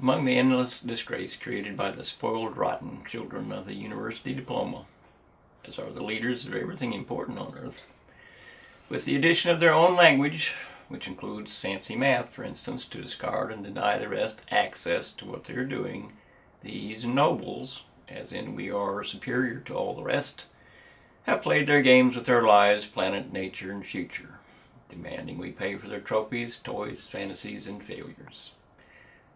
Among the endless disgrace created by the spoiled, rotten children of the university diploma, as are the leaders of everything important on earth, with the addition of their own language, which includes fancy math, for instance, to discard and deny the rest access to what they're doing, these nobles, as in we are superior to all the rest, have played their games with their lives, planet, nature, and future, demanding we pay for their trophies, toys, fantasies, and failures.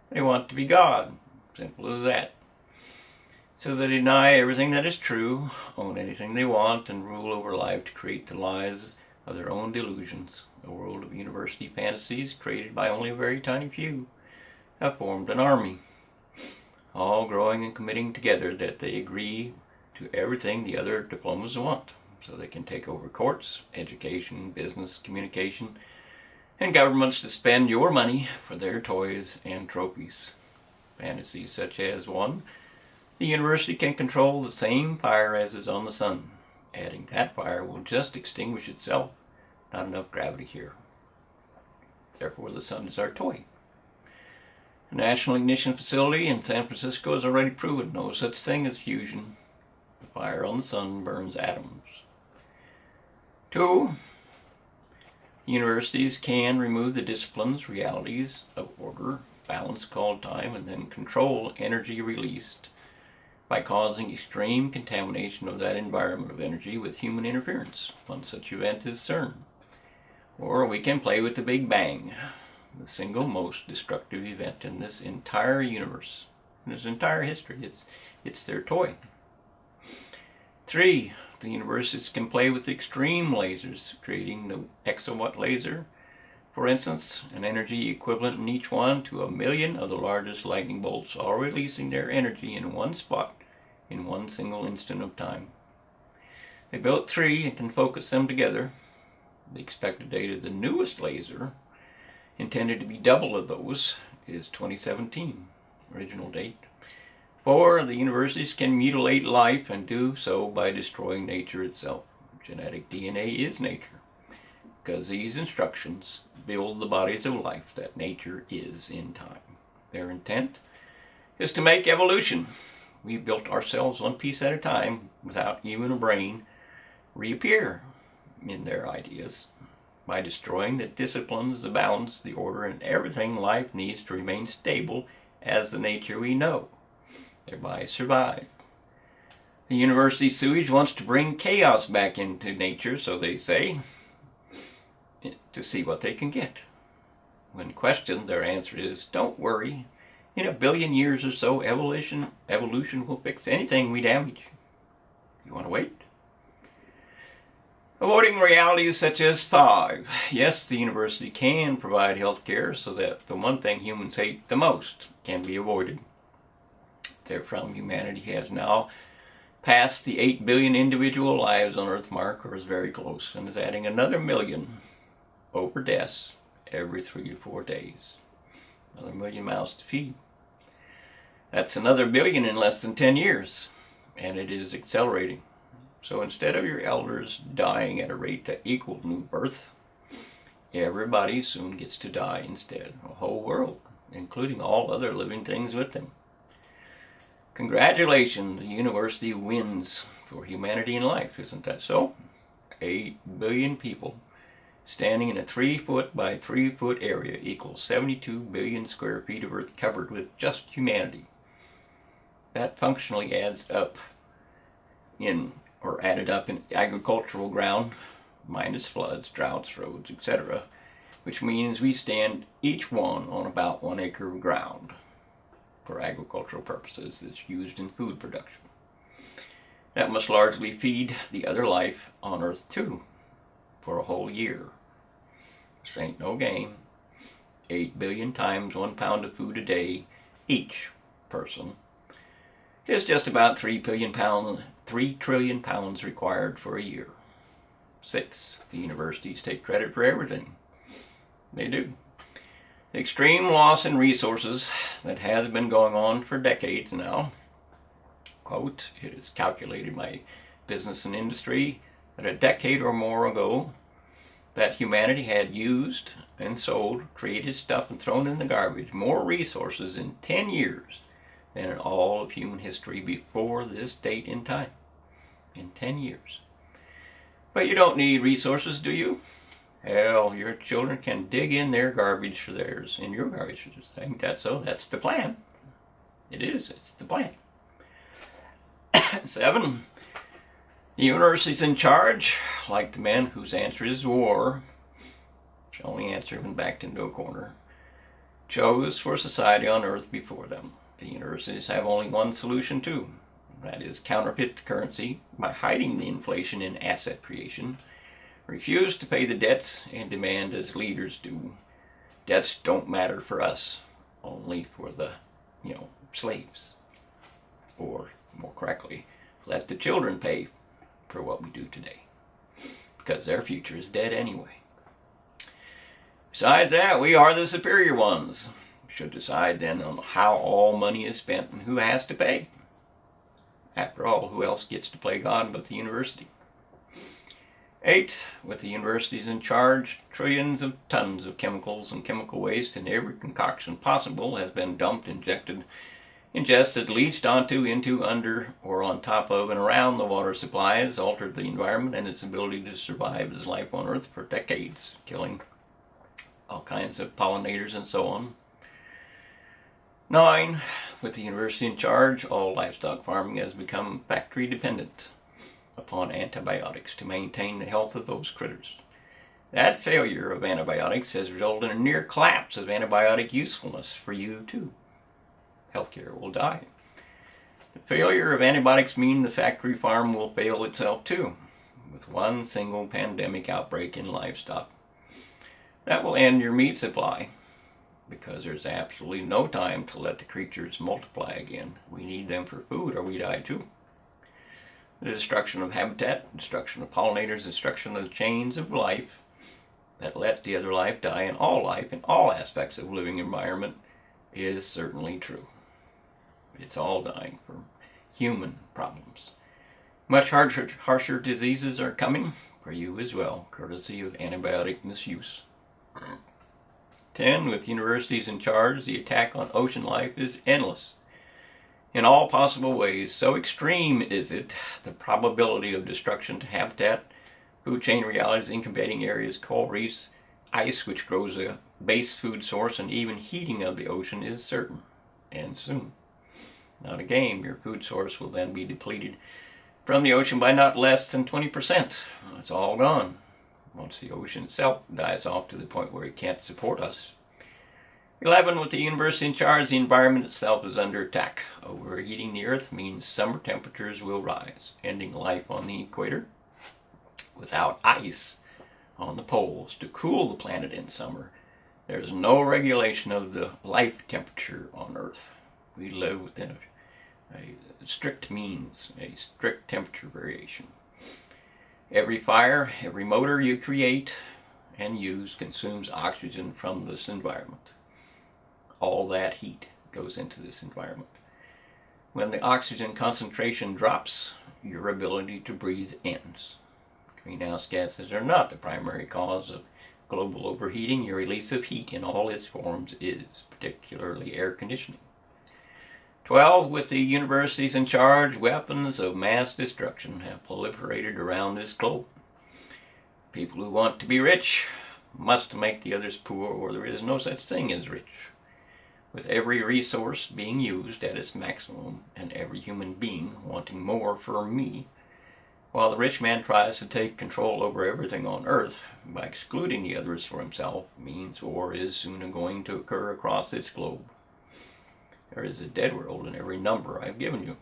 They want to be God, simple as that. So they deny everything that is true, own anything they want, and rule over life to create the lies of their own delusions. A world of university fantasies created by only a very tiny few have formed an army, all growing and committing together that they agree to everything the other diplomas want, so they can take over courts, education, business, communication, and governments to spend your money for their toys and trophies. Fantasies such as 1. The university can control the same fire as is on the sun. Adding that fire will just extinguish itself. Not enough gravity here. Therefore, the sun is our toy. The National Ignition Facility in San Francisco has already proven no such thing as fusion. The fire on the sun burns atoms. 2. Universities can remove the disciplines, realities of order, balance called time, and then control energy released by causing extreme contamination of that environment of energy with human interference. One such event is CERN. Or we can play with the Big Bang, the single most destructive event in this entire universe, in this entire history. It's their toy. 3. The universities can play with extreme lasers, creating the exowatt laser, for instance, an energy equivalent in each one to 1,000,000 of the largest lightning bolts, all releasing their energy in one spot in one single instant of time. They built 3 and can focus them together. The expected date of the newest laser, intended to be double of those, is 2017, original date. 4. The universities can mutilate life and do so by destroying nature itself. Genetic DNA is nature, because these instructions build the bodies of life that nature is in time. Their intent is to make evolution. We built ourselves one piece at a time, without even a brain, reappear in their ideas by destroying the disciplines, the balance, the order, and everything life needs to remain stable as the nature we know, thereby survive. The university sewage wants to bring chaos back into nature, so they say, to see what they can get. When questioned, their answer is, don't worry, in 1 billion years or so, evolution will fix anything we damage. You want to wait? Avoiding realities such as 5. Yes, the university can provide health care so that the one thing humans hate the most can be avoided. Therefrom, humanity has now passed the 8 billion individual lives on Earth mark, or is very close, and is adding another 1,000,000 over deaths every 3 to 4 days. Another 1,000,000 mouths to feed. That's another 1,000,000,000 in less than 10 years, and it is accelerating. So instead of your elders dying at a rate that equaled new birth, everybody soon gets to die instead, the whole world, including all other living things with them. Congratulations, the university wins for humanity and life, isn't that so? 8 billion people standing in a 3-foot by 3-foot area equals 72 billion square feet of earth covered with just humanity. That functionally adds up added up in agricultural ground, minus floods, droughts, roads, etc., which means we stand each one on about 1 acre of ground for agricultural purposes that's used in food production. That must largely feed the other life on Earth too, for a whole year. This ain't no game. 8 billion times 1 pound of food a day each person is just about 3 trillion pounds required for a year. 6. The universities take credit for everything. They do. The extreme loss in resources that has been going on for decades now. Quote, it is calculated by Business and Industry that a decade or more ago, that humanity had used and sold, created stuff, and thrown in the garbage more resources in 10 years than in all of human history before this date in time. In 10 years. But you don't need resources, do you? Hell, your children can dig in their garbage for theirs, in your garbage. I think that's so. That's the plan. It is. It's the plan. 7. The university's in charge, like the men whose answer is war, which only answer when backed into a corner, chose for society on earth before them. The universities have only one solution too. That is counterfeit currency by hiding the inflation in asset creation, refuse to pay the debts, and demand as leaders do. Debts don't matter for us, only for the, slaves. Or, more correctly, let the children pay for what we do today, because their future is dead anyway. Besides that, we are the superior ones. We should decide then on how all money is spent and who has to pay. After all, who else gets to play God but the university? 8. With the universities in charge, trillions of tons of chemicals and chemical waste in every concoction possible has been dumped, ingested, leached onto, into, under, or on top of, and around the water supply, has altered the environment and its ability to survive as life on Earth for decades, killing all kinds of pollinators and so on. 9. With the university in charge, all livestock farming has become factory dependent upon antibiotics to maintain the health of those critters. That failure of antibiotics has resulted in a near collapse of antibiotic usefulness for you too. Healthcare will die. The failure of antibiotics means the factory farm will fail itself too, with one single pandemic outbreak in livestock. That will end your meat supply, because there's absolutely no time to let the creatures multiply again. We need them for food or we die too. The destruction of habitat, destruction of pollinators, destruction of the chains of life that let the other life die, and all life in all aspects of living environment is certainly true. It's all dying from human problems. Much harsher diseases are coming for you as well, courtesy of antibiotic misuse. 10. With universities in charge, the attack on ocean life is endless. In all possible ways, so extreme is it, the probability of destruction to habitat, food chain realities, incubating areas, coral reefs, ice which grows a base food source, and even heating of the ocean is certain, and soon. Not a game, your food source will then be depleted from the ocean by not less than 20%. It's all gone once the ocean itself dies off to the point where it can't support us. 11. With the university in charge, the environment itself is under attack. Overheating the earth means summer temperatures will rise, ending life on the equator. Without ice on the poles to cool the planet in summer, there is no regulation of the life temperature on Earth. We live within a strict means, a strict temperature variation. Every fire, every motor you create and use consumes oxygen from this environment. All that heat goes into this environment. When the oxygen concentration drops, your ability to breathe ends. Greenhouse gases are not the primary cause of global overheating. Your release of heat in all its forms is, particularly air conditioning. 12. With the universities in charge, weapons of mass destruction have proliferated around this globe. People who want to be rich must make the others poor, or there is no such thing as rich. With every resource being used at its maximum, and every human being wanting more for me, while the rich man tries to take control over everything on Earth by excluding the others for himself, means war is soon going to occur across this globe. There is a dead world in every number I've given you.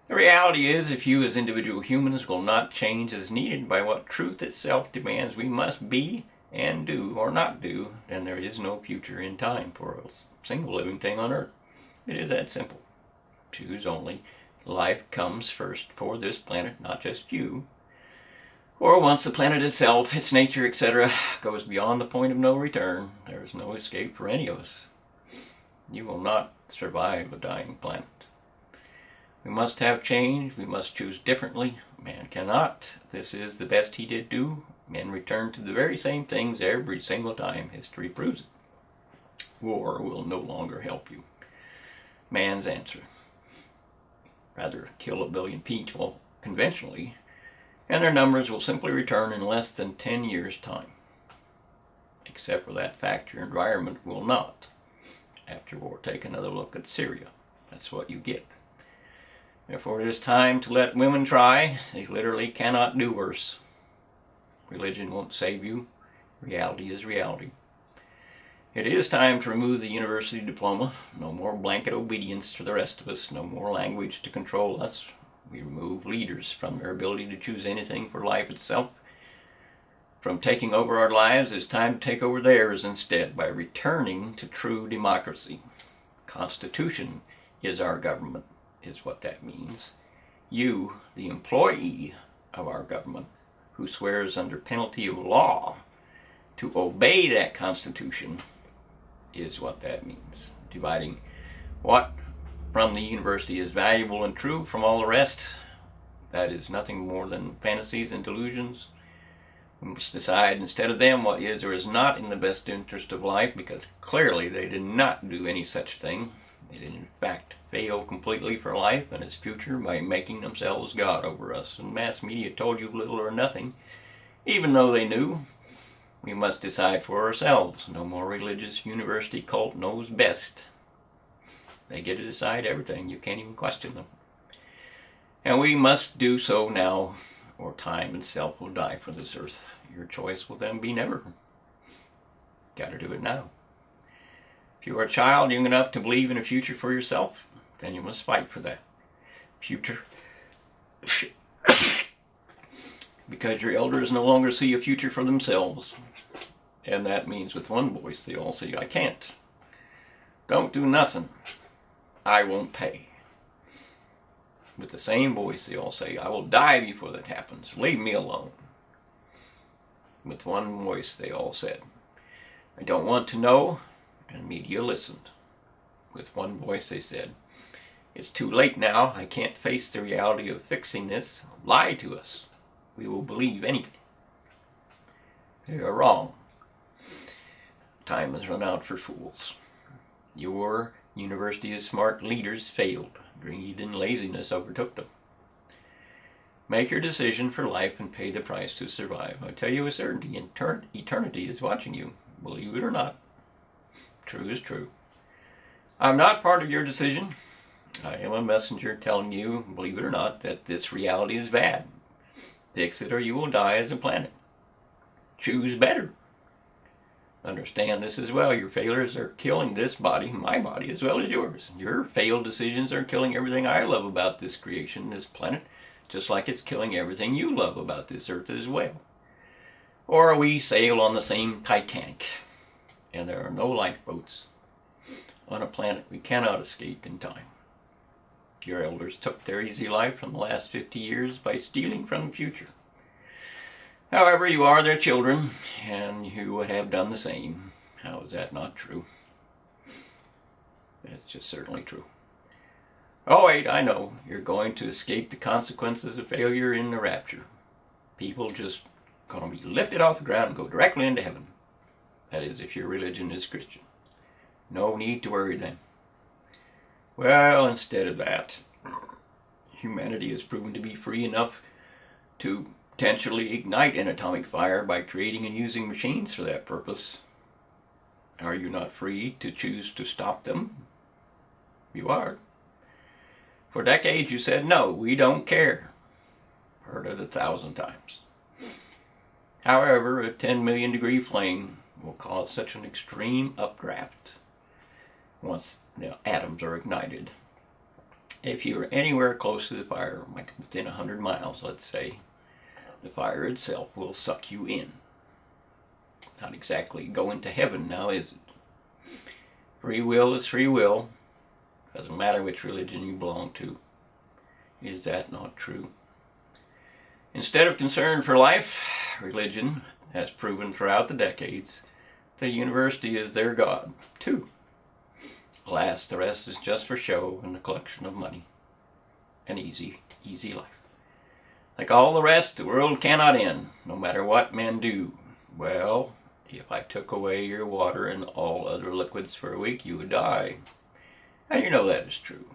The reality is, if you as individual humans will not change as needed by what truth itself demands we must be and do or not do, then there is no future in time for a single living thing on Earth. It is that simple. Choose only. Life comes first for this planet, not just you. Or once the planet itself, its nature, etc., goes beyond the point of no return, there is no escape for any of us. You will not survive a dying planet. We must have change. We must choose differently. Man cannot. This is the best he did do. Men return to the very same things every single time. History proves it. War will no longer help you. Man's answer: rather kill a billion people conventionally, and their numbers will simply return in less than 10 years' time. Except for that fact, your environment will not. After war, take another look at Syria. That's what you get. Therefore, it is time to let women try. They literally cannot do worse. Religion won't save you. Reality is reality. It is time to remove the university diploma. No more blanket obedience to the rest of us. No more language to control us. We remove leaders from their ability to choose anything for life itself. From taking over our lives, it's time to take over theirs instead by returning to true democracy. Constitution is our government, is what that means. You, the employee of our government, who swears under penalty of law to obey that Constitution, is what that means. Dividing what from the university is valuable and true from all the rest, that is nothing more than fantasies and delusions. We must decide instead of them what is or is not in the best interest of life, because clearly they did not do any such thing. They did in fact fail completely for life and its future by making themselves God over us. And mass media told you little or nothing, even though they knew. We must decide for ourselves. No more religious university cult knows best. They get to decide everything. You can't even question them. And we must do so now, or time itself will die for this earth. Your choice will then be never. Got to do it now. If you are a child young enough to believe in a future for yourself, then you must fight for that future. Because your elders no longer see a future for themselves. And that means with one voice they all say, I can't. Don't do nothing. I won't pay. With the same voice they all say, I will die before that happens. Leave me alone. With one voice they all said, I don't want to know, and media listened. With one voice they said, it's too late now. I can't face the reality of fixing this. Lie to us. We will believe anything. They are wrong. Time has run out for fools. Your university of smart leaders failed. Greed and laziness overtook them. Make your decision for life and pay the price to survive. I tell you with certainty, eternity is watching you. Believe it or not. True is true. I'm not part of your decision. I am a messenger telling you, believe it or not, that this reality is bad. Fix it or you will die as a planet. Choose better. Understand this as well. Your failures are killing this body, my body, as well as yours. Your failed decisions are killing everything I love about this creation, this planet, just like it's killing everything you love about this earth as well. Or we sail on the same Titanic, and there are no lifeboats on a planet we cannot escape in time. Your elders took their easy life from the last 50 years by stealing from the future. However, you are their children, and you would have done the same. How is that not true? It's just certainly true. Oh wait, I know. You're going to escape the consequences of failure in the rapture. People just going to be lifted off the ground and go directly into heaven. That is, if your religion is Christian. No need to worry then. Well, instead of that, humanity has proven to be free enough to potentially ignite an atomic fire by creating and using machines for that purpose. Are you not free to choose to stop them? You are. For decades you said, no, we don't care. Heard it 1,000 times. However, a 10 million degree flame will cause such an extreme updraft once the atoms are ignited. If you're anywhere close to the fire, like within 100 miles, let's say, the fire itself will suck you in. Not exactly going to heaven now, is it? Free will is free will. Doesn't matter which religion you belong to. Is that not true? Instead of concern for life, religion has proven throughout the decades the university is their God, too. Alas, the rest is just for show and the collection of money. An easy life. Like all the rest, the world cannot end, no matter what men do. Well, if I took away your water and all other liquids for a week, you would die. And you know that is true.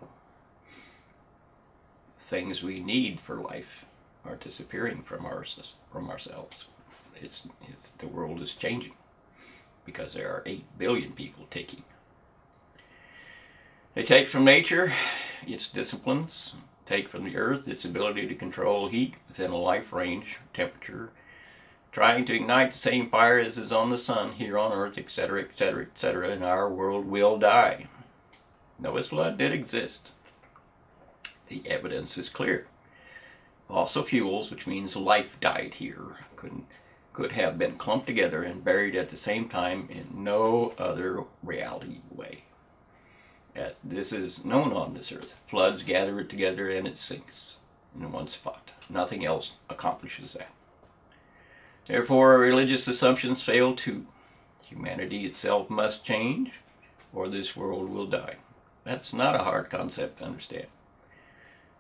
Things we need for life are disappearing from ourselves. The world is changing because there are 8 billion people taking. They take from nature its disciplines, take from the earth its ability to control heat within a life range, temperature, trying to ignite the same fire as is on the sun here on earth, etc., etc., etc., and our world will die. Noah's flood did exist. The evidence is clear. Fossil fuels, which means life died here, could have been clumped together and buried at the same time in no other reality way. This is known on this earth. Floods gather it together and it sinks in one spot. Nothing else accomplishes that. Therefore, our religious assumptions fail too. Humanity itself must change, or this world will die. That's not a hard concept to understand.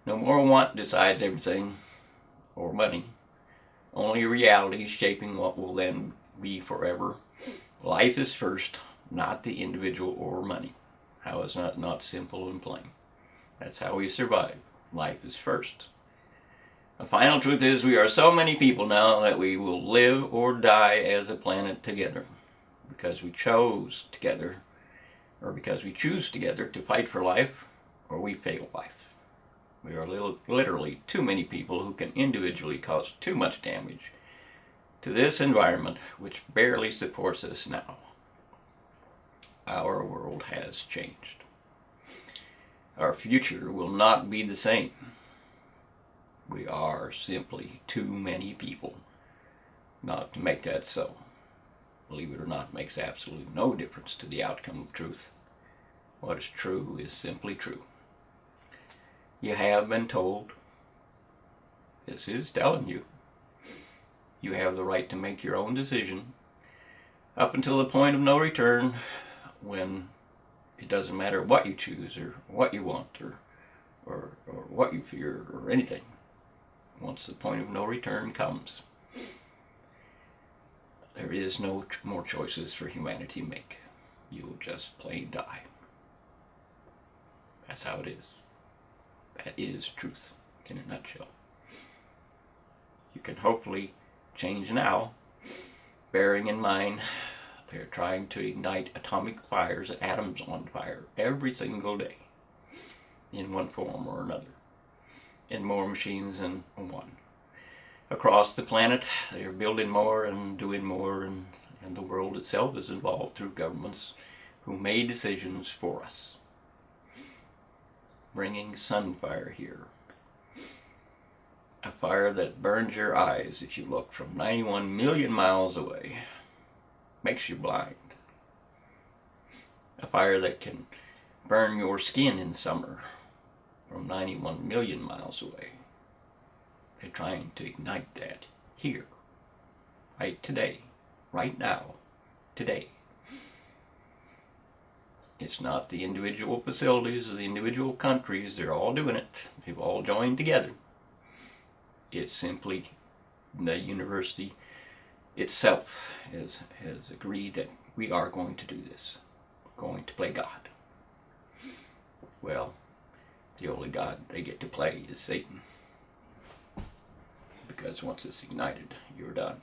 No more want decides everything, or money. Only reality is shaping what will then be forever. Life is first, not the individual or money. How is that not simple and plain? That's how we survive. Life is first. The final truth is we are so many people now that we will live or die as a planet together. Because we chose together, or because we choose together to fight for life, or we fail life. We are literally too many people who can individually cause too much damage to this environment which barely supports us now. Our world has changed. Our future will not be the same. We are simply too many people not to make that so. Believe it or not, it makes absolutely no difference to the outcome of truth. What is true is simply true. You have been told. This is telling you. You have the right to make your own decision up until the point of no return, when it doesn't matter what you choose or what you want or what you fear or anything. Once the point of no return comes, there is no more choices for humanity to make. You will just plain die. That's how it is. That is truth in a nutshell. You can hopefully change now, bearing in mind they're trying to ignite atomic fires, atoms on fire, every single day, in one form or another, in more machines than one. Across the planet, they're building more and doing more, and the world itself is involved through governments who made decisions for us. Bringing sunfire here. A fire that burns your eyes if you look from 91 million miles away. Makes you blind. A fire that can burn your skin in summer from 91 million miles away. They're trying to ignite that here, right today, right now, today. It's not the individual facilities or the individual countries. They're all doing it. They've all joined together. It's simply the university itself has agreed that we are going to do this. We're going to play God. Well, the only God they get to play is Satan. Because once it's ignited, you're done.